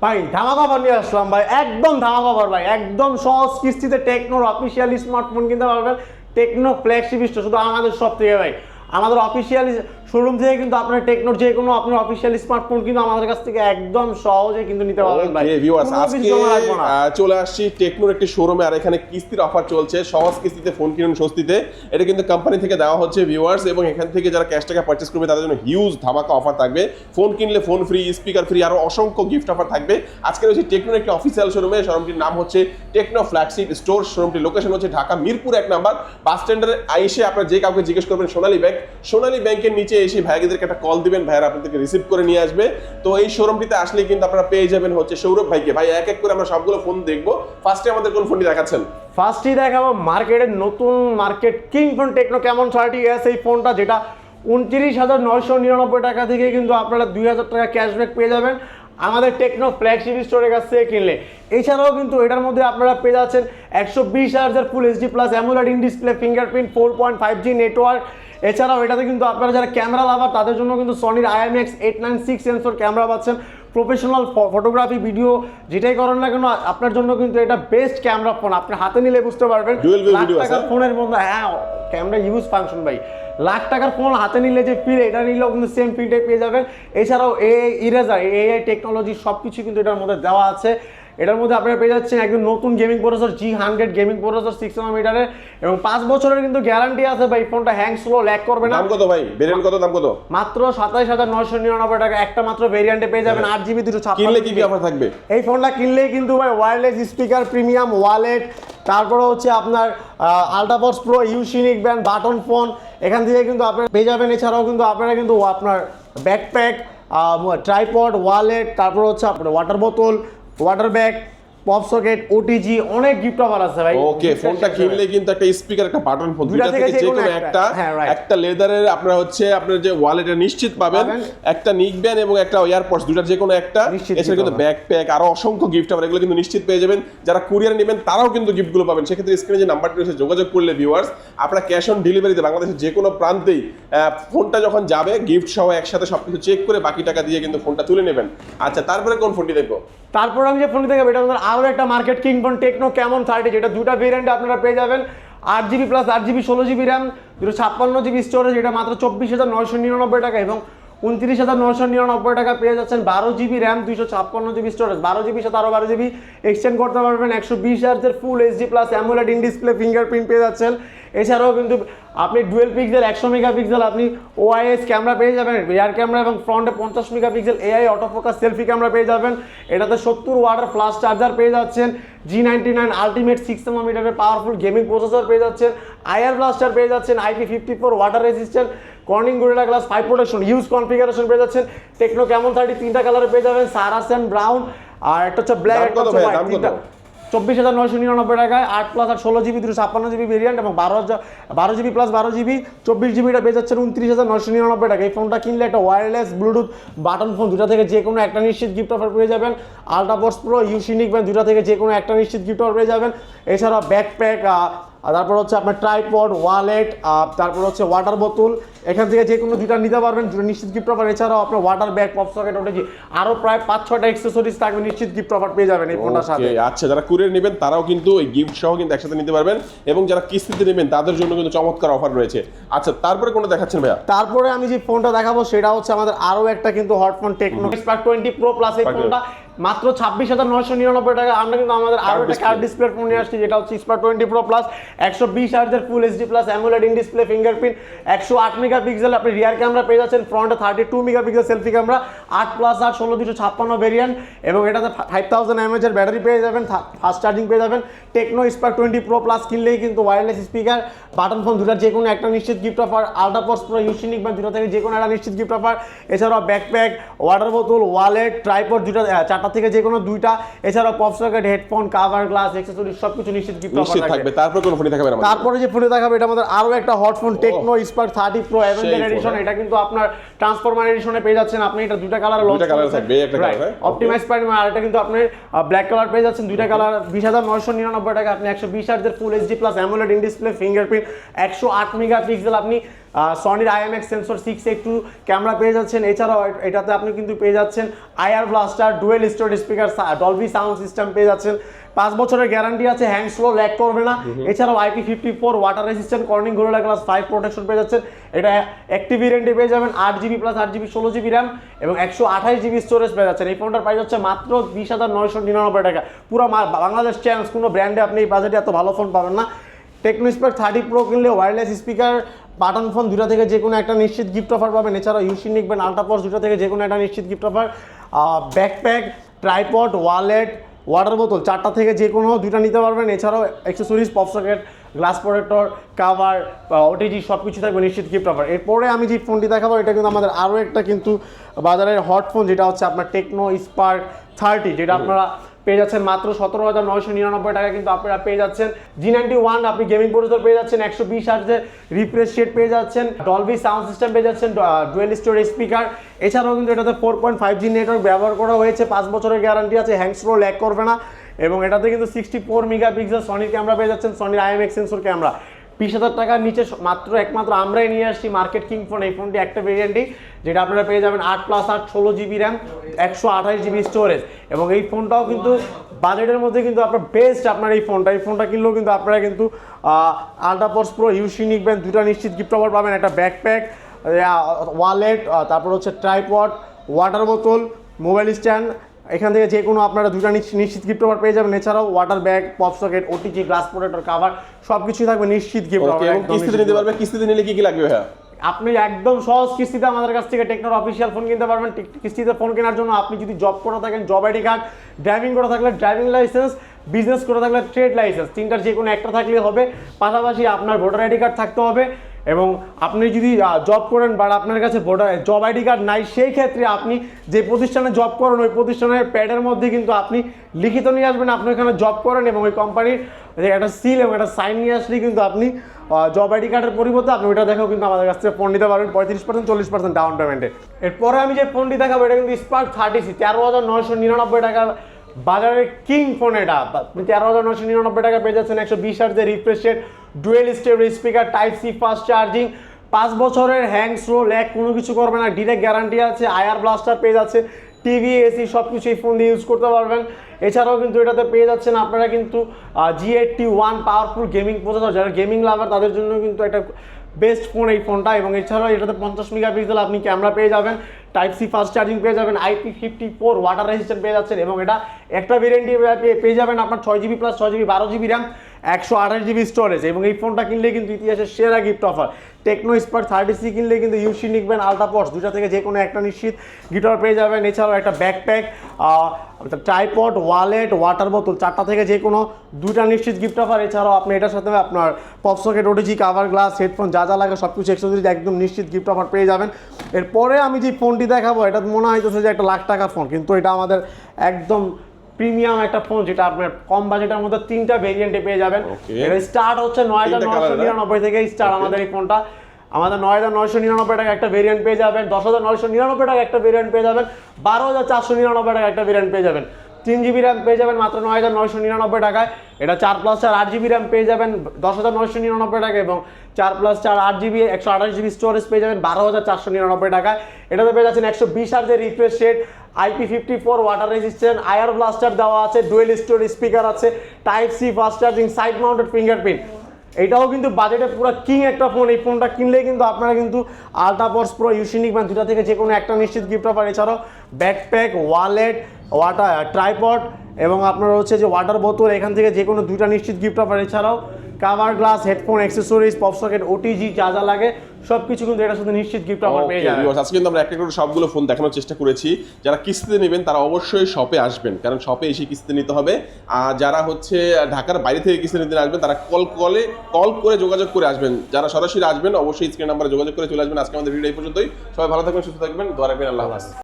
ভাই ধামাকা অফার নিয়ে আসলাম ভাই, একদম ধামাকা অফার ভাই, একদম সহজ কিস্তিতে টেকনোর অফিসিয়াল স্মার্টফোন কিনতে পারবেন। টেকনো ফ্ল্যাগশিপ স্টোর শুধু আমাদের সব থেকে ভাই, আমাদের অফিসিয়াল শোরুম থেকে কিন্তু আপনার টেকনোর যে কোনো আপনার অফিসিয়াল স্মার্টফোন কিন্তু আমাদের কাছ থেকে একদম সহজে কিন্তু নিতে পারবেন ভাই। ভিউয়ার্স, আজকে চলে আসছি টেকনোর একটি শোরুমে, আর এখানে কিস্তির অফার চলছে। সহজ কিস্তিতে ফোন কিনুন স্বস্তিতে, এটা কিন্তু কোম্পানি থেকে দেওয়া হচ্ছে ভিউয়ার্স। এবং এখান থেকে যারা ক্যাশ টাকা পারচেজ করবে তাদের জন্য হিউজ ধামাকা অফার থাকবে। ফোন কিনলে ফোন ফ্রি, স্পিকার ফ্রি, আরো অসংখ্য গিফট অফার থাকবে। আজকে রয়েছে টেকনোর একটি অফিসিয়াল শোরুমে। শোরুমটির নাম হচ্ছে টেকনো ফ্ল্যাগশিপ স্টোর। শোরুমটির লোকেশন হচ্ছে ঢাকা মিরপুর 1 নাম্বার বাস স্ট্যান্ডের এসে আপনারা যে কাউকে জিজ্ঞেস করবেন সোনালী ব্যাংক, সোনালী ব্যাংকের নিচে এসে ভাইয়াদেরকে একটা কল দিবেন, ভাইয়ারা আপনাদেরকে রিসিভ করে নিয়ে আসবে। তো এই শোরুমটিতে আসলে কিন্তু আপনারা পেয়ে যাবেন হচ্ছে সৌরভ ভাইকে। ভাই এক এক করে আমরা সবগুলো ফোন দেখবো। ফার্স্টে আমাদের কোন ফোনটি দেখাচ্ছেন? ফার্স্টই দেখাবো মার্কেটের নতুন মার্কেট কিং ফোন টেকনো কেমন 30s। এই ফোনটা যেটা 29,999 টাকা থেকে কিন্তু আপনারা 2,000 টাকা ক্যাশব্যাক পেয়ে যাবেন আমাদের টেকনো ফ্ল্যাগশিপ স্টোরের কাছ থেকে কিনলে। এছাড়াও কিন্তু এটার মধ্যে আপনারা পেয়ে যাচ্ছেন 120 হার্জের full HD plus AMOLED in display fingerprint 4.5G network. এছাড়াও এটাতে কিন্তু আপনারা যারা ক্যামেরা লাভার তাদের জন্য কিন্তু সনির IMX 896 সেন্সর ক্যামেরা পাচ্ছেন। প্রফেশনাল ফটোগ্রাফি ভিডিও যেটাই করেন না কেন আপনার জন্য কিন্তু এটা বেস্ট ক্যামেরা ফোন। আপনি হাতে নিলে বুঝতে পারবেন লাখ টাকার ফোনের মধ্যে ক্যামেরা ইউজ ফাংশন ভাই, লাখ টাকার ফোন হাতে নিলে যে ফিল এটা নিলেও কিন্তু সেম ফিলটাই পেয়ে যাবেন। এছাড়াও AI ইরেজার, AI টেকনোলজি সব কিছু কিন্তু এটার মধ্যে দেওয়া আছে। এটার মধ্যে আপনারা পেয়ে যাচ্ছেন একদম নতুন gaming processor G100 gaming processor 6 নানোমিটারের এবং 5 বছরের কিন্তু গ্যারান্টি আছে ভাই। ফোনটা হ্যাং স্লো ল্যাগ করবে না। দাম কত ভাই? ভেরিয়েন্ট কত, দাম কত? মাত্র 27,999 টাকা। একটা মাত্র ভেরিয়েন্টে পেয়ে যাবেন 8GB 256। কিনলে কি অফার থাকবে? এই ফোনটা কিনলেই কিন্তু ভাই ওয়্যারলেস স্পিকার, প্রিমিয়াম ওয়ালেট, তারপরে হচ্ছে আপনার আল্ট্রাবক্স pro unique band button phone এখান থেকে কিন্তু আপনারা পেয়ে যাবেন। এছাড়াও কিন্তু আপনারা কিন্তু আপনার ব্যাকপ্যাক, ট্রাইপড, ওয়ালেট, তারপর হচ্ছে আপনার ওয়াটার বোতল, water bag, pop socket, OTG অনেক গিফট অফার আছে ভাই। ওকে, ফোনটা কিনলে কিন্তু একটা স্পিকার, একটা বাটন ফোন, দুটো থেকে যে কোনো একটা লেদারের আপনারা হচ্ছে আপনার যে ওয়ালেটটা নিশ্চিত পাবেন, একটা নিক ব্যান্ড এবং একটা এয়ারপডস, দুটো যে কোনো একটা। এছাড়া কিন্তু ব্যাকপ্যাক আরো অসংখ্য গিফট অফার, এগুলো কিন্তু নিশ্চিত পেয়ে যাবেন। যারা কুরিয়ার নেবেন তারাও কিন্তু গিফটগুলো পাবেন। সেক্ষেত্রে স্ক্রিনে যে নাম্বারটি রয়েছে যোগাযোগ করলে ভিউয়ার্স আপনারা ক্যাশ অন ডেলিভারিতে বাংলাদেশের যে কোনো প্রান্তেই ফোনটা যখন যাবে গিফট সহ একসাথে সবকিছু চেক করে বাকি টাকা দিয়ে কিন্তু ফোনটা তুলে নেবেন। আচ্ছা, তারপরে কোন ফোনটি দেখবো? তারপর আমি যে ফোনটি দেখাবো এটা আমাদের আরও একটা মার্কেট কিং ফোন টেকনো কেমন 30, যেটা দুটা ভেরিয়েন্টে আপনারা পেয়ে যাবেন। 8GB plus 8GB 16GB RAM, 256GB storage, এটা মাত্র 24,999 টাকা এবং 29,999 টাকা পেয়ে যাচ্ছেন। 12GB RAM, 256GB storage, 12GB সাথে আরও 12GB এক্সটেন্ড করতে পারবেন। 120 হার্জের full HD plus AMOLED in display fingerprint পেয়ে যাচ্ছেন। এছাড়াও কিন্তু আপনি ডুয়েল পিক্সেল 100 মেগাপিক্সেল আপনি OIS ক্যামেরা পেয়ে যাবেন, রিয়ার ক্যামেরা এবং ফ্রন্টে 50 megapixel AI autofocus selfie camera পেয়ে যাবেন। এটাতে 70 ওয়াটের ফ্লাশ চার্জার পেয়ে যাচ্ছেন। G99 আলটিমেট 6 নানোমিটারের পাওয়ারফুল গেমিং প্রসেসর পেয়ে যাচ্ছেন। IR ব্লাস্টার পেয়ে যাচ্ছেন, IP54 water resistant, Corning Gorilla glass 5 protection, use configuration পেয়ে যাচ্ছেন। টেকনো কেমন 30 তিনটা কালারে পেয়ে যাবেন, সারাসেন ব্রাউন আর একটা হচ্ছে ব্ল্যাক, একটা হচ্ছে হোয়াইট। 24,999 টাকায় 8 প্লাস 8 16GB 256GB ভেরিয়েন্ট এবং 12GB প্লাস 12GB 24GBটা পেয়ে যাচ্ছেন 29,999 টাকা। এই ফোনটা কিনলে একটা ওয়্যারলেস ব্লুটুথ বাটন ফোন, দুটা থেকে যে কোনো একটা নিশ্চিত গিফট অফার পেয়ে যাবেন। আল্ট্রাবক্স প্রো ইউনিক ব্যান্ড, দুটা থেকে যে কোনো একটা নিশ্চিত গিফট অফার পেয়ে যাবেন। এছাড়া ব্যাকপ্যাক, তারপর হচ্ছে আপনার ট্রাইপড, ওয়ালেট, তারপর হচ্ছে ওয়াটার বোতল, এখান থেকে যে কোনো দুটা নিতে পারবেন, দুটো নিশ্চিত গিফট অফার। এছাড়াও আপনার water bag, pop socket, OTG আরও প্রায় 5-6টা অ্যাক্সেসরিজ থাকবে, নিশ্চিত গিফট অফার পেয়ে যাবেন এই ফোনটার সাথে। আচ্ছা, যারা কুরিয়ার নেবেন তারাও কিন্তু এই গিফট সহ কিন্তু একসাথে নিতে পারবেন এবং যারা কিস্তিতে নেবেন তাদের জন্য কিন্তু চমৎকার অফার রয়েছে। আচ্ছা, তারপরে কোনটা দেখাচ্ছেন ভাইয়া? তারপরে আমি যে ফোনটা দেখাবো সেটা হচ্ছে আমাদের আরও একটা কিন্তু hot phone Tecno spark 20 pro plus. এই ফোনটা মাত্র 26,999 টাকা। আমরা কিন্তু আমাদের আরও একটা কার্ভ ডিসপ্লে ফোন নিয়ে আসছি, যেটা হচ্ছে স্পার্ক 20 প্রো প্লাস। 120 হার্জের full HD plus AMOLED in display fingerprint, 108 megapixel আপনি রিয়ার ক্যামেরা পেয়ে যাচ্ছেন, ফ্রন্টে 32 megapixel selfie camera, 8 plus 8 16 256 variant এবং এটাতে 5000 mAh এর ব্যাটারি পেয়ে যাবেন, ফাস্ট চার্জিং পেয়ে যাবেন। টেকনো স্পার্ক 20 প্রো প্লাস কিনলেই কিন্তু ওয়্যারলেস স্পিকার, বাটন ফোন, দুটার যে কোনো একটা নিশ্চিত gift offer. আল্ট্রাবক্স pro unique band, দুটো থেকে যে কোনো একটা নিশ্চিত গিফট অফার। এছাড়াও ব্যাকপ্যাক, ওয়াটার বোতল, ওয়ালেট, ট্রাইপড, দুটো 4টা থেকে যে কোনো দুইটা। এছাড়াও pop socket, headphone, cover, glass, accessories সবকিছু নিশ্চিত গিফট অফার থাকবে। তারপর কোন ফোনটি দেখাবেন আমাদের? তারপরে যে ফোনটি দেখাবে এটা আমাদের আরো একটা hot phone Tecno Spark 30 pro avenger edition. এটা কিন্তু আপনার ট্রান্সফরমার এডিশনে পেয়ে যাচ্ছেন। আপনি এটা দুটো কালারে লঞ্চ থাকবে, একটা কালার অপটিমাইজ প্রাইম, আর এটা কিন্তু আপনি ব্ল্যাক কালার পেয়ে যাচ্ছেন। দুইটা কালার 20,999 টাকা। আপনি 120 হার্জের full HD plus AMOLED in display fingerprint, 108 megapixel আপনি সনির IMX সেন্সর 682 ক্যামেরা পেয়ে যাচ্ছেন। এছাড়াও এটাতে আপনি কিন্তু পেয়ে যাচ্ছেন IR blaster, dual storage speaker, Dolby sound system পেয়ে যাচ্ছেন। 5 বছরের গ্যারান্টি আছে, হ্যাং স্লো ল্যাগ করবে না। এছাড়াও IP54 water resistant Corning gorilla glass 5 protection পেয়ে যাচ্ছেন। এটা অ্যাক্টিভ ভেরিয়েন্টে পেয়ে যাবেন 8GB plus 8GB 16GB RAM এবং 128GB স্টোরেজ পেয়ে যাচ্ছেন। এই ফোনটার প্রাইস হচ্ছে মাত্র 20,999 টাকা। পুরো বাংলাদেশ চ্যালেঞ্জ, কোনো ব্র্যান্ডে আপনি এই বাজেটে এত ভালো ফোন পাবেন না। টেকনো স্পার্ক 30 প্রো কিনলে ওয়্যারলেস স্পিকার, বাটন ফোন দুটা থেকে যে কোনো একটা নিশ্চিত গিফট অফার পাবেন। এছাড়াও ইউসি নিকবেন আল্ট্রাপস দুটা থেকে যে কোনো একটা নিশ্চিত gift offer. Backpack, tripod, wallet, water বোতল 4টা থেকে যে কোনো দুটা নিতে পারবেন। এছাড়াও accessories, pop socket, glass protector, cover, OTG সব কিছু থাকবে নিশ্চিত গিফট অফার। এরপরে আমি যে ফোনটি দেখাবো এটা কিন্তু আমাদের আরও একটা কিন্তু বাজারের হট ফোন, যেটা হচ্ছে আপনার টেকনো স্পার্ক 30, যেটা আপনারা পেয়ে যাচ্ছেন মাত্র 17,999 টাকা। কিন্তু আপনারা পেয়ে যাচ্ছেন G91, আপনি গেমিং প্রসেসর পেয়ে যাচ্ছেন, 120 হার্টজের রিফ্রেশ রেট পেয়ে যাচ্ছেন, ডলবি সাউন্ড সিস্টেম পেয়ে যাচ্ছেন, ডুয়েল স্টোরেজ স্পিকার। এছাড়াও কিন্তু এটাতে 4.5G নেটওয়ার্ক ব্যবহার করা হয়েছে, 5 বছরের গ্যারান্টি আছে, হ্যাং স্লো ল্যাগ করবে না। এবং এটাতে কিন্তু 64 মেগাপিক্সেল সনির ক্যামেরা পেয়ে যাচ্ছেন, সনির IMX সেন্সর ক্যামেরা। 20,000 টাকার নিচে একমাত্র আমরাই নিয়ে আসছি মার্কেট কিং ফোন। এই ফোনটি একটা ভেরিয়েন্টই, যেটা আপনারা পেয়ে যাবেন 8+8 16GB র্যাম, 128GB স্টোরেজ। এবং এই ফোনটাও কিন্তু বাজেটের মধ্যে কিন্তু আপনার বেস্ট। আপনার এই ফোনটা কিনলেও কিন্তু আপনারা কিন্তু আল্ট্রাপস প্রো ইউসি নিকবেন দুটা নিশ্চিত গিফট অফার পাবেন। একটা ব্যাকপ্যাক, ওয়ালেট, তারপর হচ্ছে ট্রাইপড, ওয়াটার বোতল, মোবাইল স্ট্যান্ড, এখান থেকে যে কোনো আপনারা দুটা নিশ্চিত গিফট অফার পেয়ে যাবেন। এছাড়াও water bag, pop socket, OTG, glass protector, cover সব কিছুই থাকবে নিশ্চিত গিফট অফার। এবং কিস্তিতে নিতে পারবে। কিস্তিতে নিলে কি কি লাগবে ভাইয়া? আপনি একদম সহজ কিস্তিতে আমাদের কাছ থেকে টেকনোর অফিসিয়াল ফোন কিনতে পারবেন। কিস্তিতে ফোন কেনার জন্য আপনি যদি জব করে থাকেন জব আইডি কার্ড, ড্রাইভিং করে থাকলে ড্রাইভিং লাইসেন্স, বিজনেস করে থাকলে ট্রেড লাইসেন্স, তিনটার যে কোনো একটা থাকলেই হবে। পাশাপাশি আপনার ভোটার আইডি কার্ড থাকতে হবে। এবং আপনি যদি জব করেন বাট আপনার কাছে জব আইডি কার্ড নাই, সেই ক্ষেত্রে আপনি যে প্রতিষ্ঠানে জব করেন ওই প্রতিষ্ঠানের প্যাডের মধ্যে কিন্তু আপনি লিখিত নিয়ে আসবেন আপনি ওখানে জব করেন, এবং ওই কোম্পানির একটা সিল এবং একটা সাইন নিয়ে আসলেই কিন্তু আপনি জব আইডি কার্ডের পরিবর্তে আপনি ওইটা দেখেও কিন্তু আমাদের কাছ থেকে ফোন নিতে পারবেন 35% 40% ডাউন পেমেন্টে। এরপরে আমি যে ফোনটি দেখাবো এটা কিন্তু স্পার্ক 30C, 13,999 টাকা বাজারের কিং ফোন। এটা 13,999 টাকা পেয়ে যাচ্ছেন, 120 হার্টজের refresh rate, dual storage speaker, type C fast charging, 5 বছরের হ্যাং স্লো ল্যাগ কোনো কিছু করবে না, ডিরেক্ট গ্যারান্টি আছে, IR ব্লাস্টার পেয়ে যাচ্ছে, টিভি, এসি সব কিছু এই ফোন দিয়ে ইউজ করতে পারবেন। এছাড়াও কিন্তু এটাতে পেয়ে যাচ্ছেন আপনারা কিন্তু G81 পাওয়ারফুল গেমিং প্রসেসর, যারা গেমিং লাভার তাদের জন্য কিন্তু একটা বেস্ট ফোন এই ফোনটা। এবং এছাড়াও এটাতে 50 মেগাপিক্সেল আপনি ক্যামেরা পেয়ে যাবেন, টাইপ সি ফাস্ট চার্জিং পেয়ে যাবেন, IP54 ওয়াটার রেজিস্ট্যান্ট পেয়ে যাচ্ছেন। এবং এটা একটা ভেরিয়েন্টে পেয়ে যাবেন আপনার 6GB plus 6GB 12GB RAM, 128GB storage. এবং এই ফোনটা কিনলে কিন্তু ইতিহাসের সেরা gift offer. Tecno Spark 30C কিনলে কিন্তু ইউসি নিকবেন আল্ট্রাপস দুটা থেকে যে কোনো একটা নিশ্চিত গিফট অফার পেয়ে যাবেন। এছাড়াও একটা ব্যাকপ্যাক, ট্রাইপড, ওয়ালেট, ওয়াটার বোতল 4টা থেকে যে কোনো দুটা নিশ্চিত গিফট অফার। এছাড়াও আপনি এটার সাথে আপনার pop socket, OTG, cover, glass, headphone যা যা লাগে সব কিছু এক্সেসরিজ একদম নিশ্চিত গিফট অফার পেয়ে যাবেন। এরপরে আমি যে ফোনটি দেখাবো এটা মনে হইতেছে যে একটা লাখ টাকার ফোন, কিন্তু এটা আমাদের একদম প্রিমিয়াম একটা ফোন, যেটা আপনার কম বাজেটের মধ্যে 3টা ভেরিয়েন্টে পেয়ে যাবেন। এটা স্টার্ট হচ্ছে 9,999 থেকে স্টার্ট আমাদের এই ফোনটা। আমাদের 9,999 টাকা একটা ভেরিয়েন্ট পেয়ে যাবেন, 10,999 টাকা একটা ভেরিয়েন্ট পেয়ে যাবেন, 12,499 টাকা একটা ভেরিয়েন্ট পেয়ে যাবেন। 3GB র্যাম পেয়ে যাবেন মাত্র 9,999 টাকায়। এটা 4+4 8GB র্যাম পেয়ে যাবেন 10,999 টাকা, এবং 4+4 8GB 128GB স্টোরেজ পেয়ে যাবেন 12,499 টাকায়। এটাতে পেয়ে যাচ্ছেন 120 হার্টজের refresh rate, IP54 water resistant, IR blaster দেওয়া আছে, ডুয়েল স্টোরেজ স্পিকার আছে, type C fast charging, side mounted fingerprint. এটাও কিন্তু বাজেটে পুরো কিং একটা ফোন। এই ফোনটা কিনলেই কিন্তু আপনারা কিন্তু আল্ট্রাপস প্রো ইউসি নিকবেন দুটা থেকে যে কোনো একটা নিশ্চিত গিফট অফার। এছাড়াও ব্যাকপ্যাক, ওয়ালেট, ওয়াটার ট্রাইপড এবং আপনার হচ্ছে যে ওয়াটার বোতল এখান থেকে যে কোনো দুটা নিশ্চিত গিফট অফার। এছাড়াও cover, glass, headphone, accessories, pop socket, OTG যা যা লাগে সবকিছু কিন্তু এটার সাথে নিশ্চিত গিফট অফার পেয়ে যাবেন। আজকে কিন্তু আমরা একটা করে সবগুলো ফোন দেখানোর চেষ্টা করেছি। যারা কিস্তিতে নেবেন তারা অবশ্যই শপে আসবেন, কারণ শপে এসে কিস্তিতে নিতে হবে। আর যারা হচ্ছে ঢাকার বাইরে থেকে কিস্তি নিতে আসবেন তারা কল করে যোগাযোগ করে আসবেন। যারা সরাসরি আসবেন অবশ্যই স্ক্রিন নাম্বারে যোগাযোগ করে চলে আসবেন। আজকে আমাদের ভিডিও এই পর্যন্তই। সবাই ভালো থাকবেন, সুস্থ থাকবেন, দোয়া রাখবেন। আল্লাহ হাফেজ।